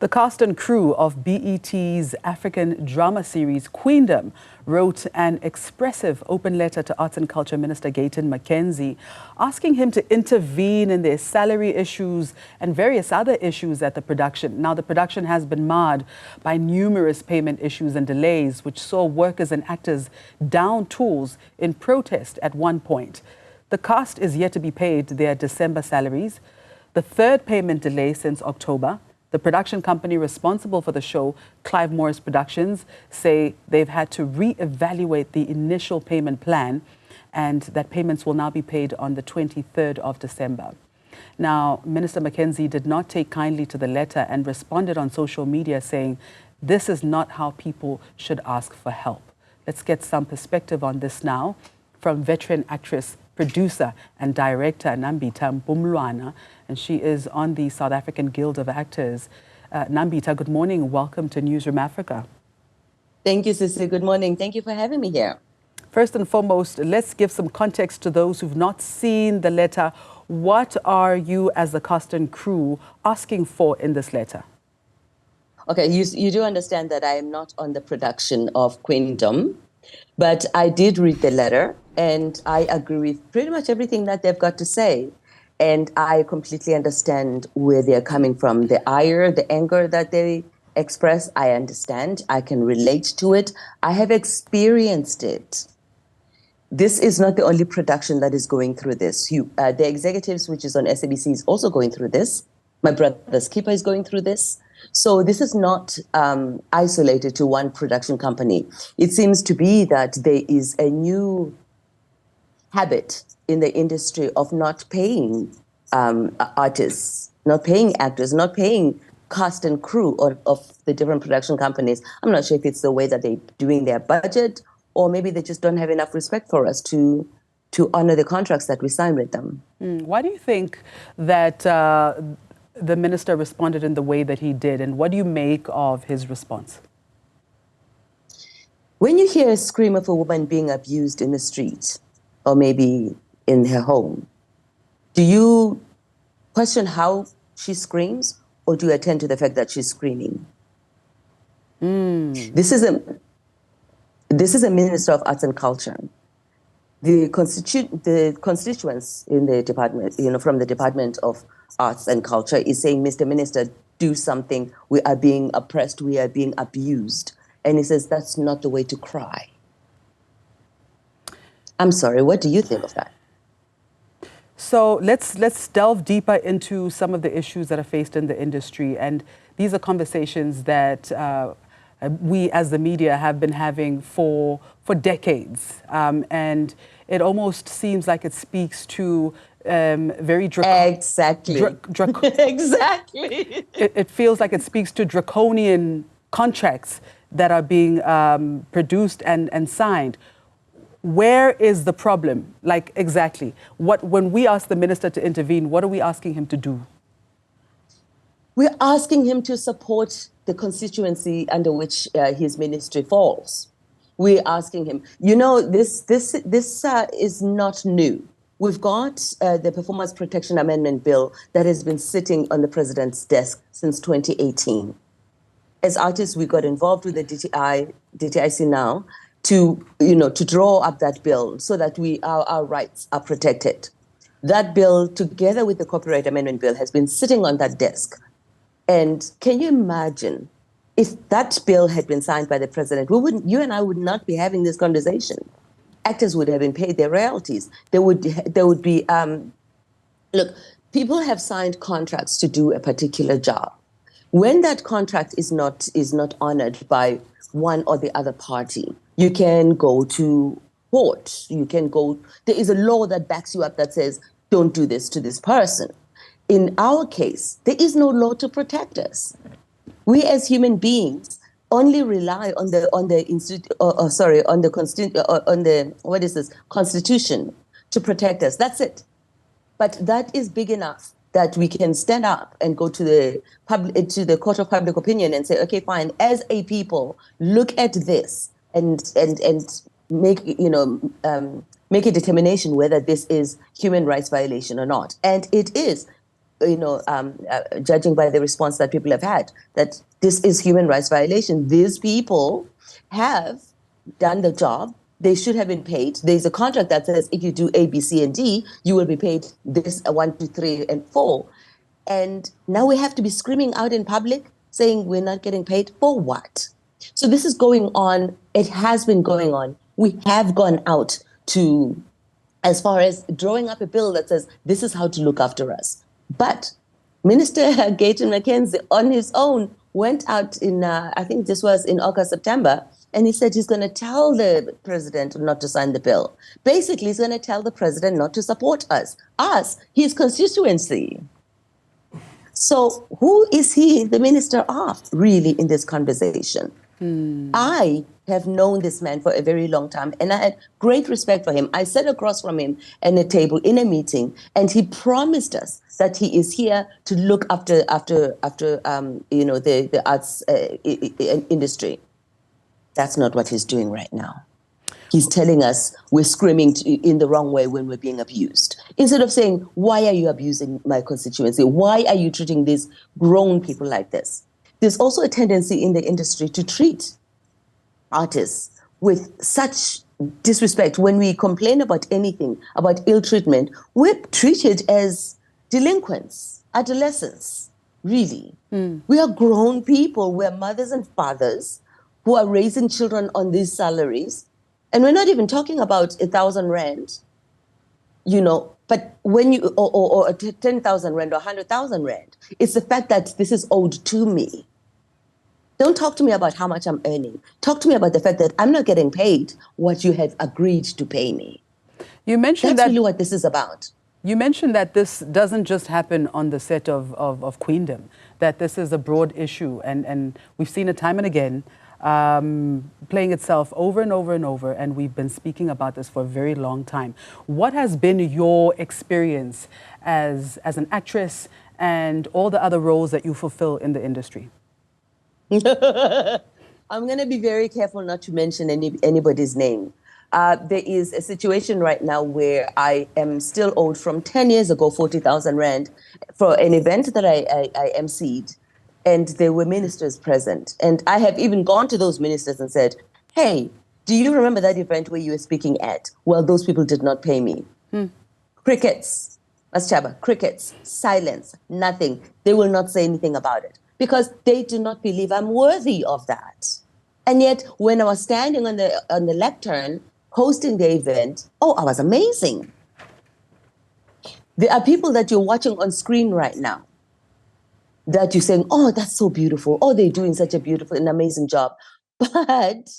The cast and crew of BET's African drama series Queendom wrote an expressive open letter to Arts and Culture Minister Gayton McKenzie, asking him to intervene in their salary issues and various other issues at the production. Now, the production has been marred by numerous payment issues and delays, which saw workers and actors down tools in protest at one point. The cast is yet to be paid their December salaries, the third payment delay since October. The production company responsible for the show, Clive Morris Productions, say they've had to re-evaluate the initial payment plan and that payments will now be paid on the 23rd of December. Now, Minister McKenzie did not take kindly to the letter and responded on social media saying, "This is not how people should ask for help." Let's get some perspective on this now from veteran actress, producer and director Nambitha Mpumlwana, and she is on the South African Guild of Actors. Nambitha, good morning. Welcome to Newzroom Afrika. Thank you, Sissy. Good morning. Thank you for having me here. First and foremost, let's give some context to those who've not seen the letter. What are you as the cast and crew asking for in this letter? Okay, you do understand that I am not on the production of Queendom, but I did read the letter and I agree with pretty much everything that they've got to say. And I completely understand where they're coming from. The ire, the anger that they express, I understand. I can relate to it. I have experienced it. This is not the only production that is going through this. The Executives, which is on SABC, is also going through this. My Brother's Keeper is going through this. So this is not isolated to one production company. It seems to be that there is a new habit in the industry of not paying artists, not paying actors, not paying cast and crew of the different production companies. I'm not sure if it's the way that they're doing their budget, or maybe they just don't have enough respect for us to honor the contracts that we sign with them. Why do you think that the minister responded in the way that he did, and what do you make of his response? When you hear a scream of a woman being abused in the street, or maybe in her home, do you question how she screams, or do you attend to the fact that she's screaming? This is a Minister of Arts and Culture. The constituents in the department, from the Department of Arts and Culture, is saying, "Mr. Minister, do something. We are being oppressed. We are being abused." And he says, "That's not the way to cry." I'm sorry, what do you think of that? So let's delve deeper into some of the issues that are faced in the industry. And these are conversations that we as the media have been having for decades. And it almost seems like it speaks to very exactly. Exactly. It feels like it speaks to draconian contracts that are being produced and signed. Where is the problem? Like, exactly. When we ask the minister to intervene, what are we asking him to do? We're asking him to support the constituency under which his ministry falls. We're asking him, this is not new. We've got the Performance Protection Amendment Bill that has been sitting on the president's desk since 2018. As artists, we got involved with the DTIC now, to draw up that bill so that our rights are protected. That bill, together with the Copyright Amendment Bill, has been sitting on that desk. And can you imagine if that bill had been signed by the president? You and I would not be having this conversation. Actors would have been paid their royalties. There would be look, people have signed contracts to do a particular job. When that contract is not honored by one or the other party, you can go to court. There is a law that backs you up that says, don't do this to this person. In our case, there is no law to protect us. We as human beings only rely on the Constitution to protect us. That's it. But that is big enough that we can stand up and go to the court of public opinion and say, okay, fine, as a people, look at this and make a determination whether this is human rights violation or not. And it is. judging by the response that people have had, that this is human rights violation. These people have done the job. They should have been paid. There's a contract that says if you do A, B, C, and D, you will be paid this 1, 2, 3, and 4. And now we have to be screaming out in public saying we're not getting paid for what? So this is going on. It has been going on. We have gone out to, as far as drawing up a bill that says this is how to look after us. But Minister Gayton McKenzie on his own went out in, I think this was in August, September, and he said he's going to tell the president not to sign the bill. Basically, he's going to tell the president not to support us, his constituency. So who is he the minister of, really, in this conversation? I have known this man for a very long time, and I had great respect for him. I sat across from him at a table in a meeting, and he promised us that he is here to look after the arts industry. That's not what he's doing right now. He's telling us we're screaming in the wrong way when we're being abused. Instead of saying, why are you abusing my constituency? Why are you treating these grown people like this? There's also a tendency in the industry to treat artists with such disrespect. When we complain about anything, about ill treatment, we're treated as delinquents, adolescents, really. We are grown people. We're mothers and fathers who are raising children on these salaries. And we're not even talking about 1,000 rand, but when you, or 10,000 rand or 100,000 rand, it's the fact that this is owed to me. Don't talk to me about how much I'm earning. Talk to me about the fact that I'm not getting paid what you have agreed to pay me. You mentioned That's really what this is about. You mentioned that this doesn't just happen on the set of Queendom, that this is a broad issue, and we've seen it time and again, playing itself over and over and over, and we've been speaking about this for a very long time. What has been your experience as an actress and all the other roles that you fulfill in the industry? I'm going to be very careful not to mention anybody's name. There is a situation right now where I am still owed from 10 years ago 40,000 rand for an event that I emceed, and there were ministers present. And I have even gone to those ministers and said, hey, do you remember that event where you were speaking at? Well, those people did not pay me. Crickets, Maschaba, crickets, silence, nothing. They will not say anything about it because they do not believe I'm worthy of that. And yet, when I was standing on the lectern, hosting the event, I was amazing. There are people that you're watching on screen right now that you're saying, oh, that's so beautiful. Oh, they're doing such a beautiful and amazing job. But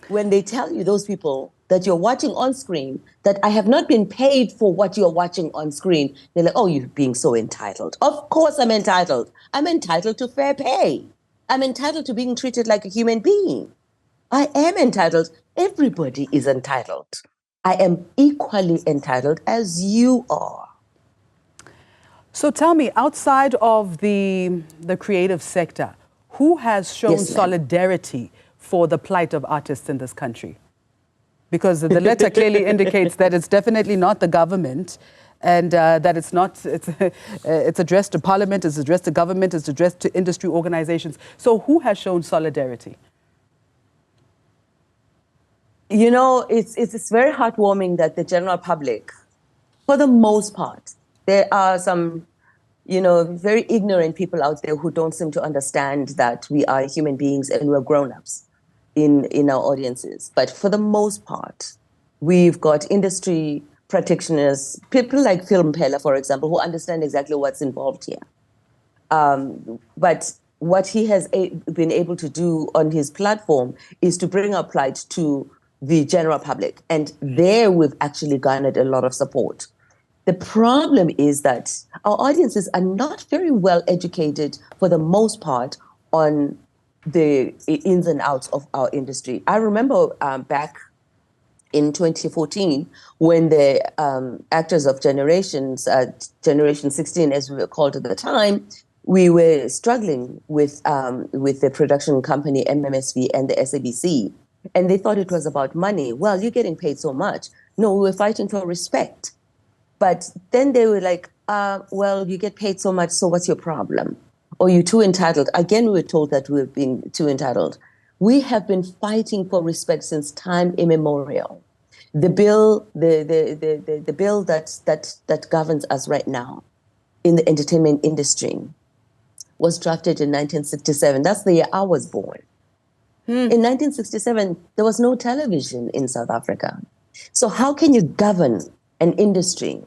when they tell you, those people that you're watching on screen, that I have not been paid for what you're watching on screen, they're like, oh, you're being so entitled. Of course I'm entitled. I'm entitled to fair pay. I'm entitled to being treated like a human being. I am entitled. Everybody is entitled. I am equally entitled as you are. So tell me, outside of the creative sector, who has shown solidarity for the plight of artists in this country? Because the letter clearly indicates that it's definitely not the government, and that it's addressed to Parliament, it's addressed to government, it's addressed to industry organizations. So who has shown solidarity? You know, it's very heartwarming that the general public, for the most part, there are some, very ignorant people out there who don't seem to understand that we are human beings and we're grown-ups in our audiences. But for the most part, we've got industry practitioners, people like Phil Mpela, for example, who understand exactly what's involved here. But what he has been able to do on his platform is to bring our plight to the general public. And there we've actually garnered a lot of support. The problem is that our audiences are not very well educated for the most part on the ins and outs of our industry. I remember back in 2014 when the actors of Generation 16, as we were called at the time, we were struggling with the production company MMSV and the SABC. And they thought it was about money. Well, you're getting paid so much. No, we were fighting for respect. But then they were like, well, you get paid so much, so what's your problem? Or you're too entitled. Again, we were told that we're being too entitled. We have been fighting for respect since time immemorial. The bill, the bill that governs us right now in the entertainment industry was drafted in 1967. That's the year I was born. In 1967, there was no television in South Africa. So how can you govern an industry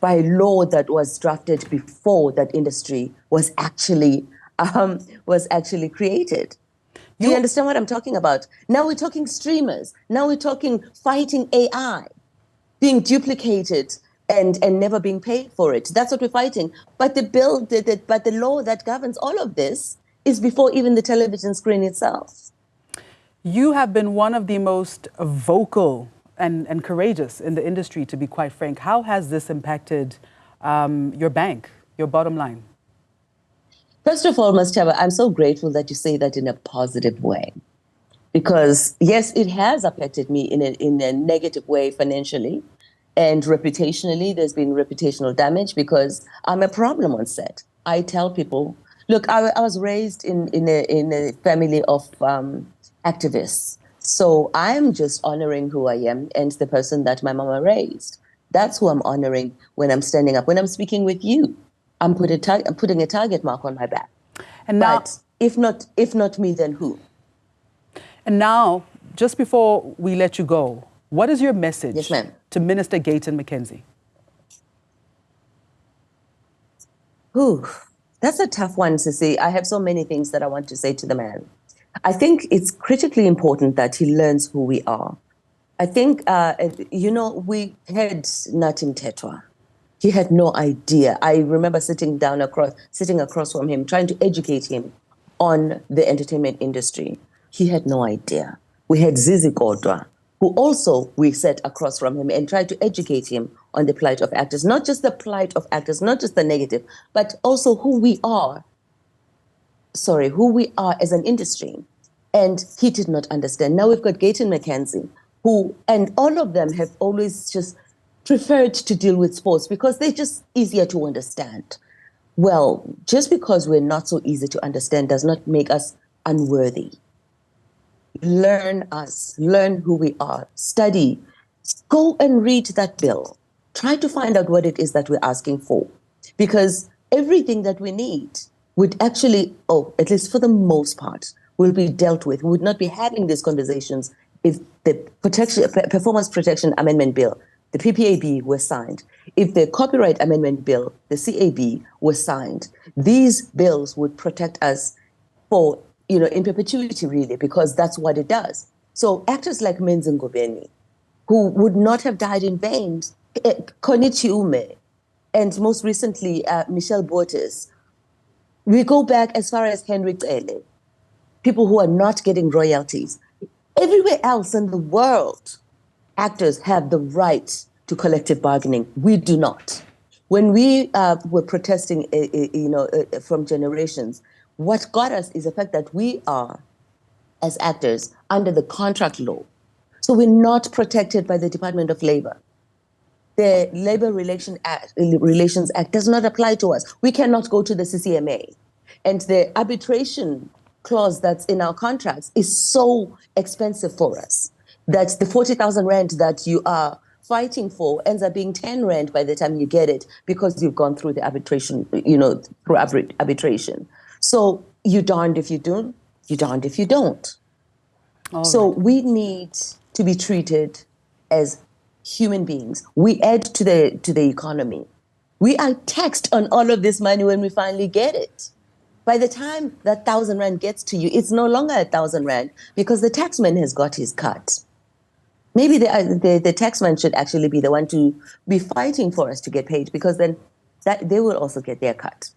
by law that was drafted before that industry was actually created? Do you understand what I'm talking about? Now we're talking streamers. Now we're talking fighting AI, being duplicated and never being paid for it. That's what we're fighting. But but the law that governs all of this is before even the television screen itself. You have been one of the most vocal and courageous in the industry, to be quite frank. How has this impacted your bank, your bottom line? First of all, Mastava, I'm so grateful that you say that in a positive way. Because, yes, it has affected me in a negative way financially and reputationally. There's been reputational damage because I'm a problem on set. I tell people, look, I was raised in a family of activists. So I'm just honoring who I am and the person that my mama raised. That's who I'm honoring when I'm standing up. When I'm speaking with you, I'm putting a target mark on my back. And now, but if not me, then who? And now, just before we let you go, what is your message Yes, ma'am. to Minister Gayton McKenzie? Ooh, that's a tough one, Sissy. I have so many things that I want to say to the man. I think it's critically important that he learns who we are. I think, we had Natim Tetwa. He had no idea. I remember sitting across from him, trying to educate him on the entertainment industry. He had no idea. We had Zizi Kodwa, who also we sat across from him and tried to educate him on the plight of actors, not just the plight of actors, not just the negative, but also who we are as an industry. And he did not understand. Now we've got Gayton McKenzie, and all of them have always just preferred to deal with sports because they're just easier to understand. Well, just because we're not so easy to understand does not make us unworthy. Learn us, learn who we are, study, go and read that bill. Try to find out what it is that we're asking for. Because everything that we need would actually, at least for the most part, will be dealt with. We would not be having these conversations if the Performance Protection Amendment Bill, the PPAB, was signed. If the Copyright Amendment Bill, the CAB, was signed, these bills would protect us for, in perpetuity, really, because that's what it does. So actors like Menzi Ngobeni, who would not have died in vain, Connie Chiume, and most recently, Michelle Botes. We go back as far as Henry Cele, people who are not getting royalties. Everywhere else in the world, actors have the right to collective bargaining. We do not. When we were protesting, from generations, what got us is the fact that we are, as actors, under the contract law. So we're not protected by the Department of Labor. The Labor Relations Act does not apply to us. We cannot go to the CCMA. And the arbitration clause that's in our contracts is so expensive for us that the 40,000 rand that you are fighting for ends up being 10 rand by the time you get it because you've gone through the arbitration, through arbitration. So you're darned if you do, you're darned if you don't. So we need to be treated as human beings. We add to the economy. We are taxed on all of this money when we finally get it. By the time that 1,000 rand gets to you, it's no longer 1,000 rand because the taxman has got his cut. Maybe the taxman should actually be the one to be fighting for us to get paid because then they will also get their cut.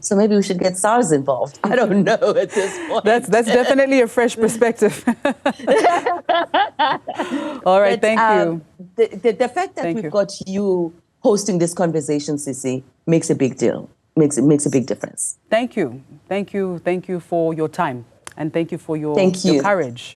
So maybe we should get SARS involved. I don't know at this point. That's definitely a fresh perspective. All right, thank you. The fact that we've got you hosting this conversation, Sissy, makes a big deal. Makes a big difference. Thank you. Thank you for your time. And thank you for your courage.